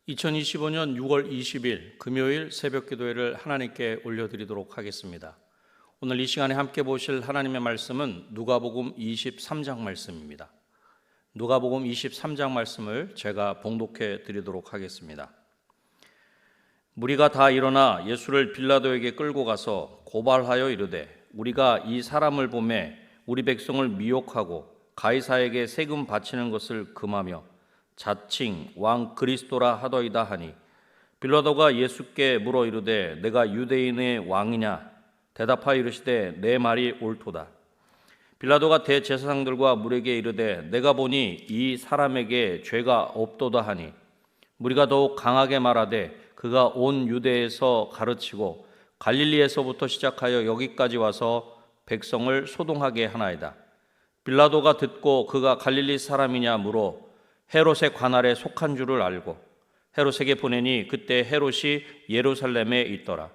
2025년 6월 20일 금요일 새벽 기도회를 하나님께 올려드리도록 하겠습니다. 오늘 이 시간에 함께 보실 하나님의 말씀은 누가복음 23장 말씀입니다. 누가복음 23장 말씀을 제가 봉독해 드리도록 하겠습니다. 무리가 다 일어나 예수를 빌라도에게 끌고 가서 고발하여 이르되 우리가 이 사람을 보매 우리 백성을 미혹하고 가이사에게 세금 바치는 것을 금하며 자칭 왕 그리스도라 하더이다 하니 빌라도가 예수께 물어 이르되 내가 유대인의 왕이냐 대답하여 이르시되 내 말이 옳도다. 빌라도가 대제사장들과 무리에게 이르되 내가 보니 이 사람에게 죄가 없도다 하니 무리가 더욱 강하게 말하되 그가 온 유대에서 가르치고 갈릴리에서부터 시작하여 여기까지 와서 백성을 소동하게 하나이다. 빌라도가 듣고 그가 갈릴리 사람이냐 물어 헤롯의 관할에 속한 줄을 알고 헤롯에게 보내니 그때 헤롯이 예루살렘에 있더라.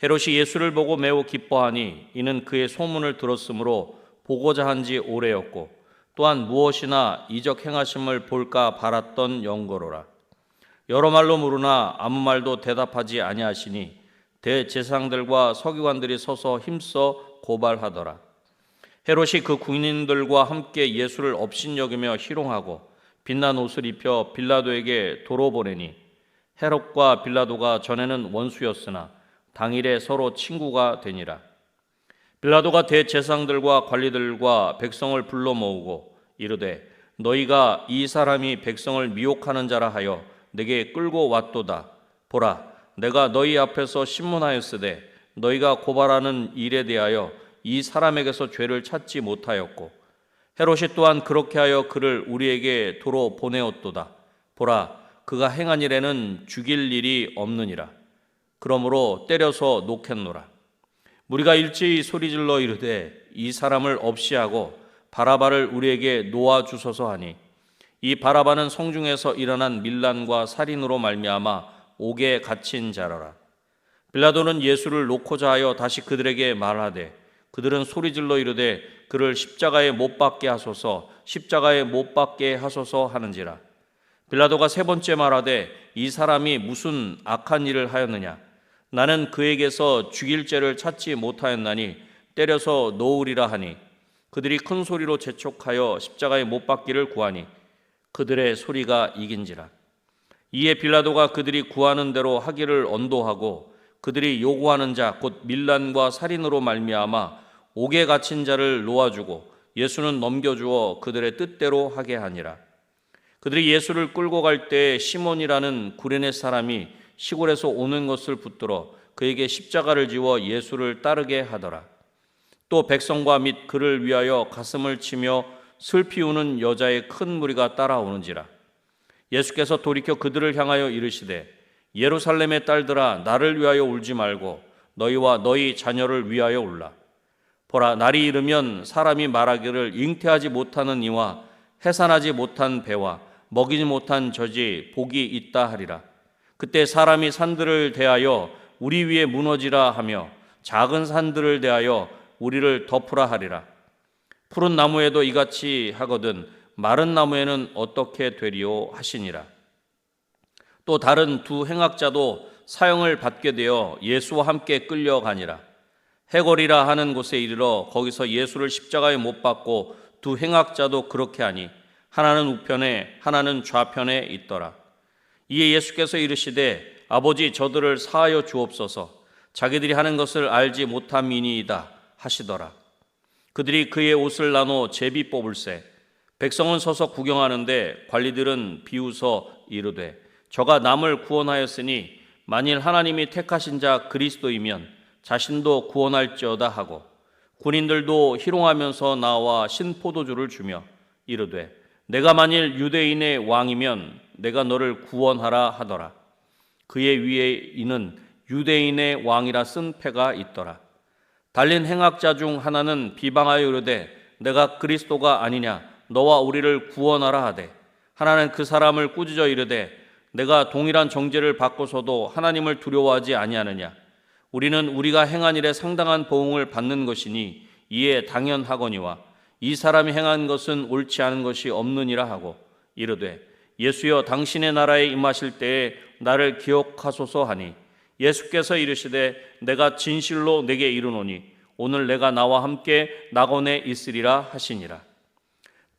헤롯이 예수를 보고 매우 기뻐하니 이는 그의 소문을 들었으므로 보고자 한지 오래였고 또한 무엇이나 이적 행하심을 볼까 바랐던 영거로라. 여러 말로 물으나 아무 말도 대답하지 아니하시니 대제사장들과 서기관들이 서서 힘써 고발하더라. 헤롯이 그 군인들과 함께 예수를 업신여기며 희롱하고 빛난 옷을 입혀 빌라도에게 도로 보내니 헤롯과 빌라도가 전에는 원수였으나 당일에 서로 친구가 되니라. 빌라도가 대제사장들과 관리들과 백성을 불러 모으고 이르되 너희가 이 사람이 백성을 미혹하는 자라 하여 내게 끌고 왔도다. 보라, 내가 너희 앞에서 신문하였으되 너희가 고발하는 일에 대하여 이 사람에게서 죄를 찾지 못하였고 헤롯이 또한 그렇게 하여 그를 우리에게 도로 보내었도다. 보라, 그가 행한 일에는 죽일 일이 없느니라. 그러므로 때려서 놓겠노라. 무리가 일제히 소리질러 이르되 이 사람을 없이하고 바라바를 우리에게 놓아주소서 하니 이 바라바는 성중에서 일어난 밀란과 살인으로 말미암아 옥에 갇힌 자라라. 빌라도는 예수를 놓고자 하여 다시 그들에게 말하되 그들은 소리질러 이르되 그를 십자가에 못 박게 하소서 십자가에 못 박게 하소서 하는지라. 빌라도가 세 번째 말하되 이 사람이 무슨 악한 일을 하였느냐 나는 그에게서 죽일 죄를 찾지 못하였나니 때려서 놓으리라 하니 그들이 큰 소리로 재촉하여 십자가에 못 박기를 구하니 그들의 소리가 이긴지라. 이에 빌라도가 그들이 구하는 대로 하기를 언도하고 그들이 요구하는 자 곧 밀란과 살인으로 말미암아 옥에 갇힌 자를 놓아주고 예수는 넘겨주어 그들의 뜻대로 하게 하니라. 그들이 예수를 끌고 갈 때 시몬이라는 구레네 사람이 시골에서 오는 것을 붙들어 그에게 십자가를 지워 예수를 따르게 하더라. 또 백성과 및 그를 위하여 가슴을 치며 슬피 우는 여자의 큰 무리가 따라오는지라. 예수께서 돌이켜 그들을 향하여 이르시되 예루살렘의 딸들아 나를 위하여 울지 말고 너희와 너희 자녀를 위하여 울라. 보라, 날이 이르면 사람이 말하기를 잉태하지 못하는 이와 해산하지 못한 배와 먹이지 못한 젖이 복이 있다 하리라. 그때 사람이 산들을 대하여 우리 위에 무너지라 하며 작은 산들을 대하여 우리를 덮으라 하리라. 푸른 나무에도 이같이 하거든 마른 나무에는 어떻게 되리요 하시니라. 또 다른 두 행악자도 사형을 받게 되어 예수와 함께 끌려가니라. 해골이라 하는 곳에 이르러 거기서 예수를 십자가에 못 박고 두 행악자도 그렇게 하니 하나는 우편에 하나는 좌편에 있더라. 이에 예수께서 이르시되 아버지 저들을 사하여 주옵소서 자기들이 하는 것을 알지 못함이니이다 하시더라. 그들이 그의 옷을 나눠 제비 뽑을새 백성은 서서 구경하는데 관리들은 비웃어 이르되 저가 남을 구원하였으니 만일 하나님이 택하신 자 그리스도이면 자신도 구원할지어다 하고 군인들도 희롱하면서 나와 신포도주를 주며 이르되 내가 만일 유대인의 왕이면 내가 너를 구원하라 하더라. 그의 위에 이는 유대인의 왕이라 쓴 패가 있더라. 달린 행악자 중 하나는 비방하여 이르되 내가 그리스도가 아니냐 너와 우리를 구원하라 하되 하나는 그 사람을 꾸짖어 이르되 내가 동일한 정죄를 받고서도 하나님을 두려워하지 아니하느냐 우리는 우리가 행한 일에 상당한 보응을 받는 것이니 이에 당연하거니와 이 사람이 행한 것은 옳지 않은 것이 없느니라 하고 이르되 예수여 당신의 나라에 임하실 때에 나를 기억하소서 하니 예수께서 이르시되 내가 진실로 내게 이르노니 오늘 내가 나와 함께 낙원에 있으리라 하시니라.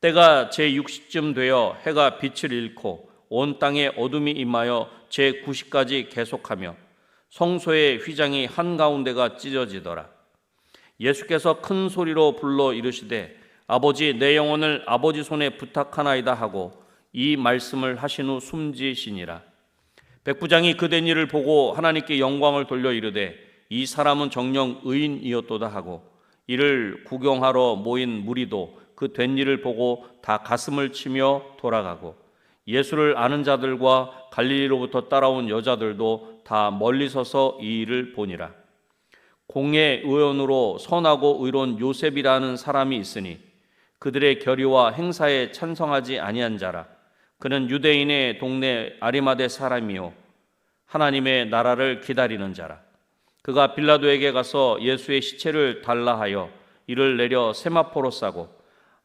때가 제6시쯤 되어 해가 빛을 잃고 온 땅에 어둠이 임하여 제9시까지 계속하며 성소의 휘장이 한가운데가 찢어지더라. 예수께서 큰 소리로 불러 이르시되 아버지 내 영혼을 아버지 손에 부탁하나이다 하고 이 말씀을 하신 후 숨지시니라. 백부장이 그된 일을 보고 하나님께 영광을 돌려 이르되 이 사람은 정녕 의인이었도다 하고 이를 구경하러 모인 무리도 그 된 일을 보고 다 가슴을 치며 돌아가고 예수를 아는 자들과 갈릴리로부터 따라온 여자들도 다 멀리 서서 이 일을 보니라. 공의 의원으로 선하고 의로운 요셉이라는 사람이 있으니 그들의 결의와 행사에 찬성하지 아니한 자라. 그는 유대인의 동네 아리마대 사람이요 하나님의 나라를 기다리는 자라. 그가 빌라도에게 가서 예수의 시체를 달라 하여 이를 내려 세마포로 싸고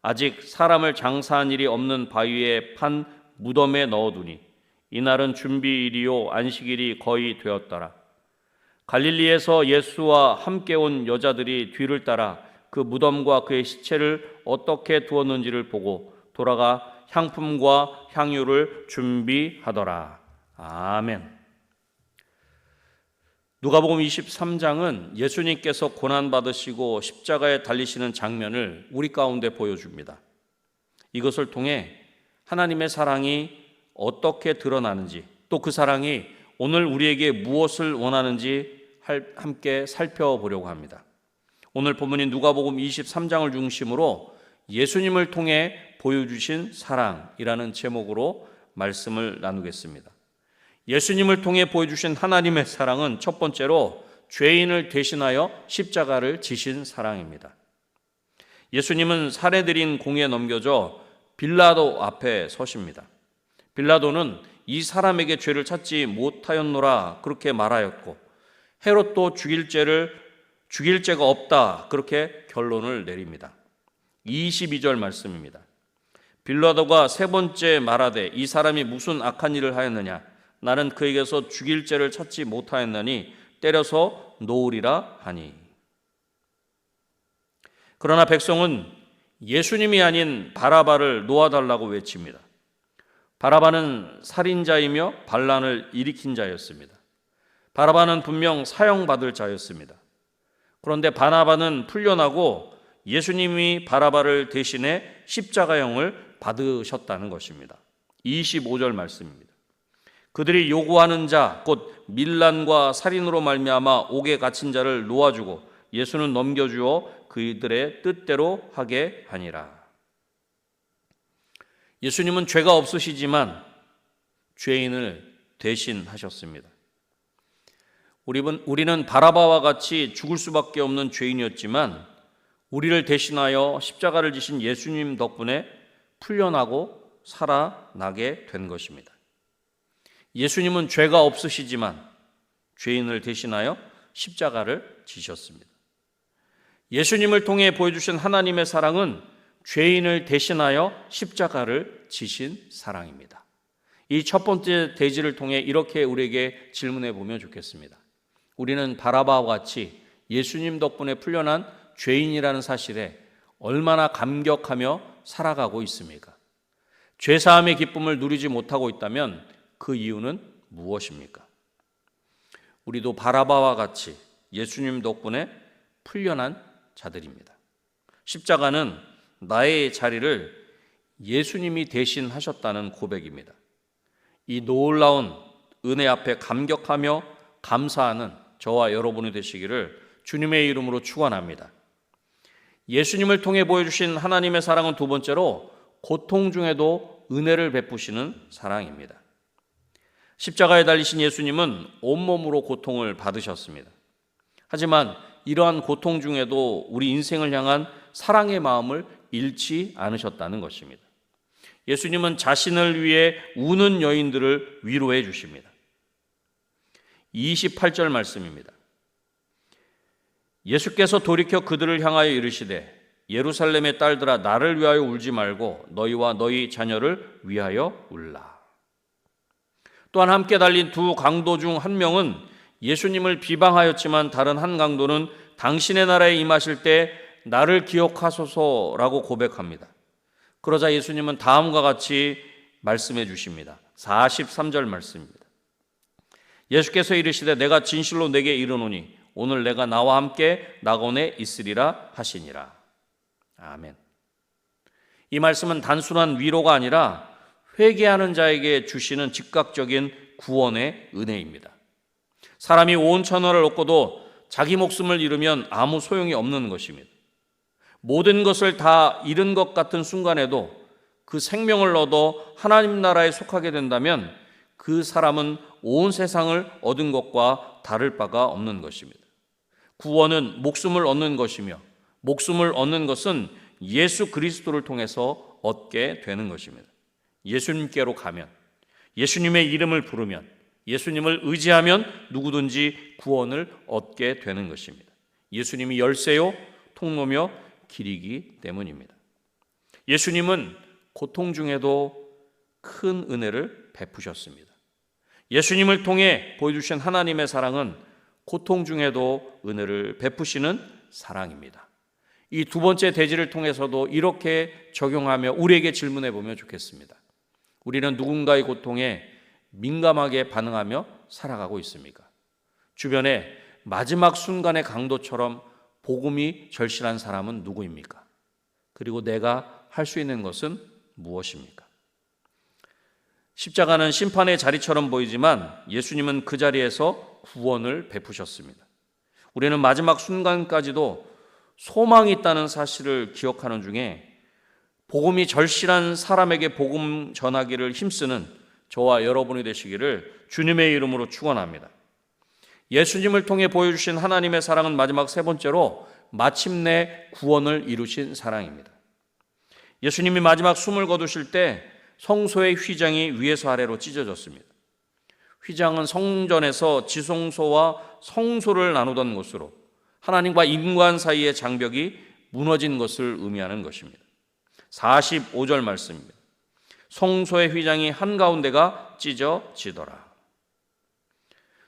아직 사람을 장사한 일이 없는 바위에 판 무덤에 넣어두니 이날은 준비일이요 안식일이 거의 되었더라. 갈릴리에서 예수와 함께 온 여자들이 뒤를 따라 그 무덤과 그의 시체를 어떻게 두었는지를 보고 돌아가 향품과 향유를 준비하더라. 아멘. 누가복음 23장은 예수님께서 고난받으시고 십자가에 달리시는 장면을 우리 가운데 보여줍니다. 이것을 통해 하나님의 사랑이 어떻게 드러나는지, 또 그 사랑이 오늘 우리에게 무엇을 원하는지 함께 살펴보려고 합니다. 오늘 본문인 누가복음 23장을 중심으로 예수님을 통해 보여주신 사랑이라는 제목으로 말씀을 나누겠습니다. 예수님을 통해 보여주신 하나님의 사랑은 첫 번째로 죄인을 대신하여 십자가를 지신 사랑입니다. 예수님은 살해드린 공에 넘겨져 빌라도 앞에 서십니다. 빌라도는 이 사람에게 죄를 찾지 못하였노라 그렇게 말하였고 헤롯도 죽일 죄가 없다 그렇게 결론을 내립니다. 22절 말씀입니다. 빌라도가 세 번째 말하되 이 사람이 무슨 악한 일을 하였느냐 나는 그에게서 죽일 죄를 찾지 못하였나니 때려서 놓으리라 하니. 그러나 백성은 예수님이 아닌 바라바를 놓아달라고 외칩니다. 바라바는 살인자이며 반란을 일으킨 자였습니다. 바라바는 분명 사형받을 자였습니다. 그런데 바나바는 풀려나고 예수님이 바라바를 대신해 십자가형을 받으셨다는 것입니다. 25절 말씀입니다. 그들이 요구하는 자, 곧 밀란과 살인으로 말미암아 옥에 갇힌 자를 놓아주고 예수는 넘겨주어 그들의 뜻대로 하게 하니라. 예수님은 죄가 없으시지만 죄인을 대신하셨습니다. 우리는 바라바와 같이 죽을 수밖에 없는 죄인이었지만 우리를 대신하여 십자가를 지신 예수님 덕분에 풀려나고 살아나게 된 것입니다. 예수님은 죄가 없으시지만 죄인을 대신하여 십자가를 지셨습니다. 예수님을 통해 보여주신 하나님의 사랑은 죄인을 대신하여 십자가를 지신 사랑입니다. 이 첫 번째 대지를 통해 이렇게 우리에게 질문해 보면 좋겠습니다. 우리는 바라바와 같이 예수님 덕분에 풀려난 죄인이라는 사실에 얼마나 감격하며 살아가고 있습니까? 죄사함의 기쁨을 누리지 못하고 있다면 그 이유는 무엇입니까? 우리도 바라바와 같이 예수님 덕분에 풀려난 자들입니다. 십자가는 나의 자리를 예수님이 대신하셨다는 고백입니다. 이 놀라운 은혜 앞에 감격하며 감사하는 저와 여러분이 되시기를 주님의 이름으로 축원합니다. 예수님을 통해 보여주신 하나님의 사랑은 두 번째로 고통 중에도 은혜를 베푸시는 사랑입니다. 십자가에 달리신 예수님은 온몸으로 고통을 받으셨습니다. 하지만 이러한 고통 중에도 우리 인생을 향한 사랑의 마음을 잃지 않으셨다는 것입니다. 예수님은 자신을 위해 우는 여인들을 위로해 주십니다. 28절 말씀입니다. 예수께서 돌이켜 그들을 향하여 이르시되 예루살렘의 딸들아 나를 위하여 울지 말고 너희와 너희 자녀를 위하여 울라. 또한 함께 달린 두 강도 중 한 명은 예수님을 비방하였지만 다른 한 강도는 당신의 나라에 임하실 때 나를 기억하소서라고 고백합니다. 그러자 예수님은 다음과 같이 말씀해 주십니다. 43절 말씀입니다. 예수께서 이르시되 내가 진실로 내게 이르노니 오늘 내가 나와 함께 낙원에 있으리라 하시니라. 아멘. 이 말씀은 단순한 위로가 아니라 회개하는 자에게 주시는 즉각적인 구원의 은혜입니다. 사람이 온 천하를 얻고도 자기 목숨을 잃으면 아무 소용이 없는 것입니다. 모든 것을 다 잃은 것 같은 순간에도 그 생명을 얻어 하나님 나라에 속하게 된다면 그 사람은 온 세상을 얻은 것과 다를 바가 없는 것입니다. 구원은 목숨을 얻는 것이며 목숨을 얻는 것은 예수 그리스도를 통해서 얻게 되는 것입니다. 예수님께로 가면, 예수님의 이름을 부르면, 예수님을 의지하면 누구든지 구원을 얻게 되는 것입니다. 예수님이 열쇠요 통로며 길이기 때문입니다. 예수님은 고통 중에도 큰 은혜를 베푸셨습니다. 예수님을 통해 보여주신 하나님의 사랑은 고통 중에도 은혜를 베푸시는 사랑입니다. 이 두 번째 대지를 통해서도 이렇게 적용하며 우리에게 질문해 보면 좋겠습니다. 우리는 누군가의 고통에 민감하게 반응하며 살아가고 있습니까? 주변에 마지막 순간의 강도처럼 복음이 절실한 사람은 누구입니까? 그리고 내가 할 수 있는 것은 무엇입니까? 십자가는 심판의 자리처럼 보이지만 예수님은 그 자리에서 구원을 베푸셨습니다. 우리는 마지막 순간까지도 소망이 있다는 사실을 기억하는 중에 복음이 절실한 사람에게 복음 전하기를 힘쓰는 저와 여러분이 되시기를 주님의 이름으로 축원합니다. 예수님을 통해 보여주신 하나님의 사랑은 마지막 세 번째로 마침내 구원을 이루신 사랑입니다. 예수님이 마지막 숨을 거두실 때 성소의 휘장이 위에서 아래로 찢어졌습니다. 휘장은 성전에서 지성소와 성소를 나누던 곳으로 하나님과 인간 사이의 장벽이 무너진 것을 의미하는 것입니다. 45절 말씀입니다. 성소의 휘장이 한가운데가 찢어지더라.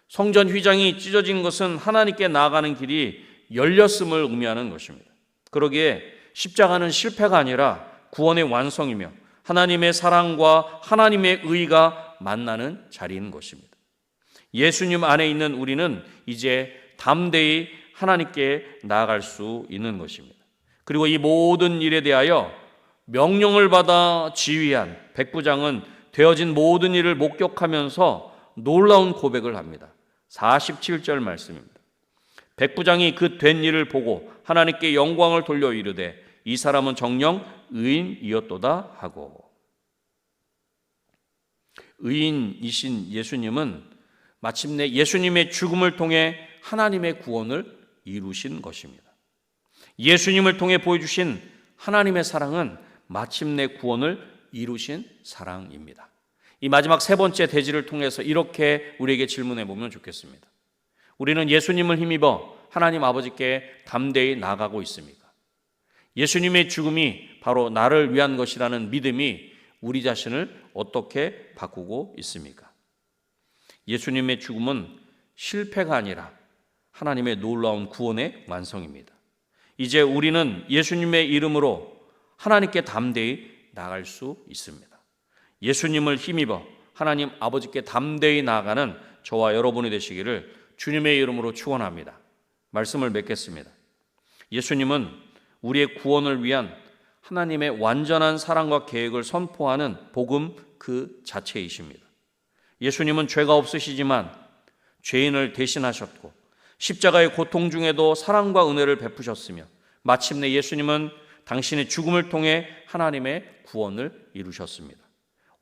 성전 휘장이 찢어진 것은 하나님께 나아가는 길이 열렸음을 의미하는 것입니다. 그러기에 십자가는 실패가 아니라 구원의 완성이며 하나님의 사랑과 하나님의 의가 만나는 자리인 것입니다. 예수님 안에 있는 우리는 이제 담대히 하나님께 나아갈 수 있는 것입니다. 그리고 이 모든 일에 대하여 명령을 받아 지휘한 백부장은 되어진 모든 일을 목격하면서 놀라운 고백을 합니다. 47절 말씀입니다. 백부장이 그 된 일을 보고 하나님께 영광을 돌려 이르되 이 사람은 정녕 의인이었도다 하고. 의인이신 예수님은 마침내 예수님의 죽음을 통해 하나님의 구원을 이루신 것입니다. 예수님을 통해 보여주신 하나님의 사랑은 마침내 구원을 이루신 사랑입니다. 이 마지막 세 번째 대지를 통해서 이렇게 우리에게 질문해 보면 좋겠습니다. 우리는 예수님을 힘입어 하나님 아버지께 담대히 나아가고 있습니까? 예수님의 죽음이 바로 나를 위한 것이라는 믿음이 우리 자신을 어떻게 바꾸고 있습니까? 예수님의 죽음은 실패가 아니라 하나님의 놀라운 구원의 완성입니다. 이제 우리는 예수님의 이름으로 하나님께 담대히 나아갈 수 있습니다. 예수님을 힘입어 하나님 아버지께 담대히 나아가는 저와 여러분이 되시기를 주님의 이름으로 축원합니다. 말씀을 맺겠습니다. 예수님은 우리의 구원을 위한 하나님의 완전한 사랑과 계획을 선포하는 복음 그 자체이십니다. 예수님은 죄가 없으시지만 죄인을 대신하셨고 십자가의 고통 중에도 사랑과 은혜를 베푸셨으며 마침내 예수님은 당신의 죽음을 통해 하나님의 구원을 이루셨습니다.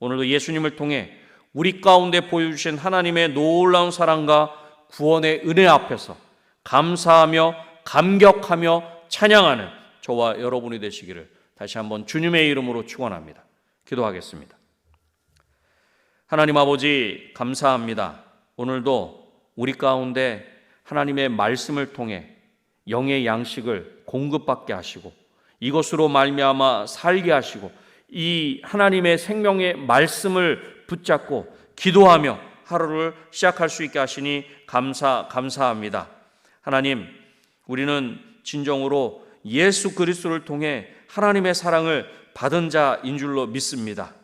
오늘도 예수님을 통해 우리 가운데 보여주신 하나님의 놀라운 사랑과 구원의 은혜 앞에서 감사하며 감격하며 찬양하는 저와 여러분이 되시기를 다시 한번 주님의 이름으로 축원합니다. 기도하겠습니다. 하나님 아버지 감사합니다. 오늘도 우리 가운데 하나님의 말씀을 통해 영의 양식을 공급받게 하시고 이것으로 말미암아 살게 하시고 이 하나님의 생명의 말씀을 붙잡고 기도하며 하루를 시작할 수 있게 하시니 감사합니다. 하나님, 우리는 진정으로 예수 그리스도를 통해 하나님의 사랑을 받은 자인 줄로 믿습니다.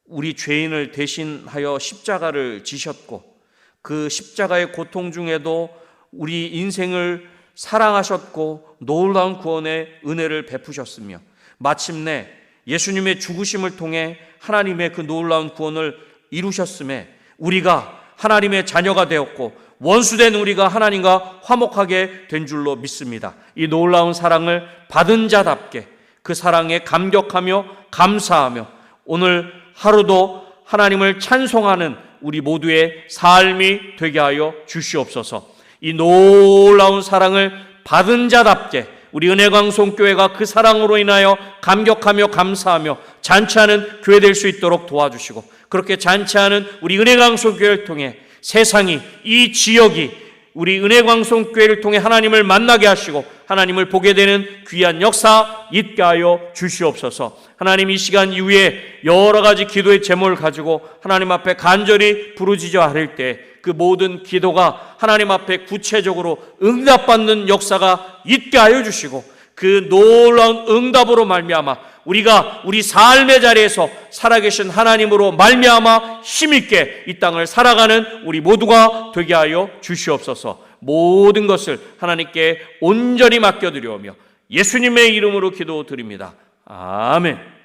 우리 죄인을 대신하여 십자가를 지셨고 그 십자가의 고통 중에도 우리 인생을 사랑하셨고 놀라운 구원의 은혜를 베푸셨으며 마침내 예수님의 죽으심을 통해 하나님의 그 놀라운 구원을 이루셨음에 우리가 하나님의 자녀가 되었고 원수된 우리가 하나님과 화목하게 된 줄로 믿습니다. 이 놀라운 사랑을 받은 자답게 그 사랑에 감격하며 감사하며 오늘 하루도 하나님을 찬송하는 우리 모두의 삶이 되게 하여 주시옵소서. 이 놀라운 사랑을 받은 자답게 우리 은혜광송교회가 그 사랑으로 인하여 감격하며 감사하며 잔치하는 교회 될 수 있도록 도와주시고 그렇게 잔치하는 우리 은혜광송교회를 통해 세상이 이 지역이 우리 은혜광송교회를 통해 하나님을 만나게 하시고 하나님을 보게 되는 귀한 역사 있게 하여 주시옵소서. 하나님 이 시간 이후에 여러 가지 기도의 제목을 가지고 하나님 앞에 간절히 부르짖어 아뢰 때 그 모든 기도가 하나님 앞에 구체적으로 응답받는 역사가 있게 하여 주시고 그 놀라운 응답으로 말미암아 우리가 우리 삶의 자리에서 살아계신 하나님으로 말미암아 힘있게 이 땅을 살아가는 우리 모두가 되게 하여 주시옵소서. 모든 것을 하나님께 온전히 맡겨드리오며 예수님의 이름으로 기도드립니다. 아멘.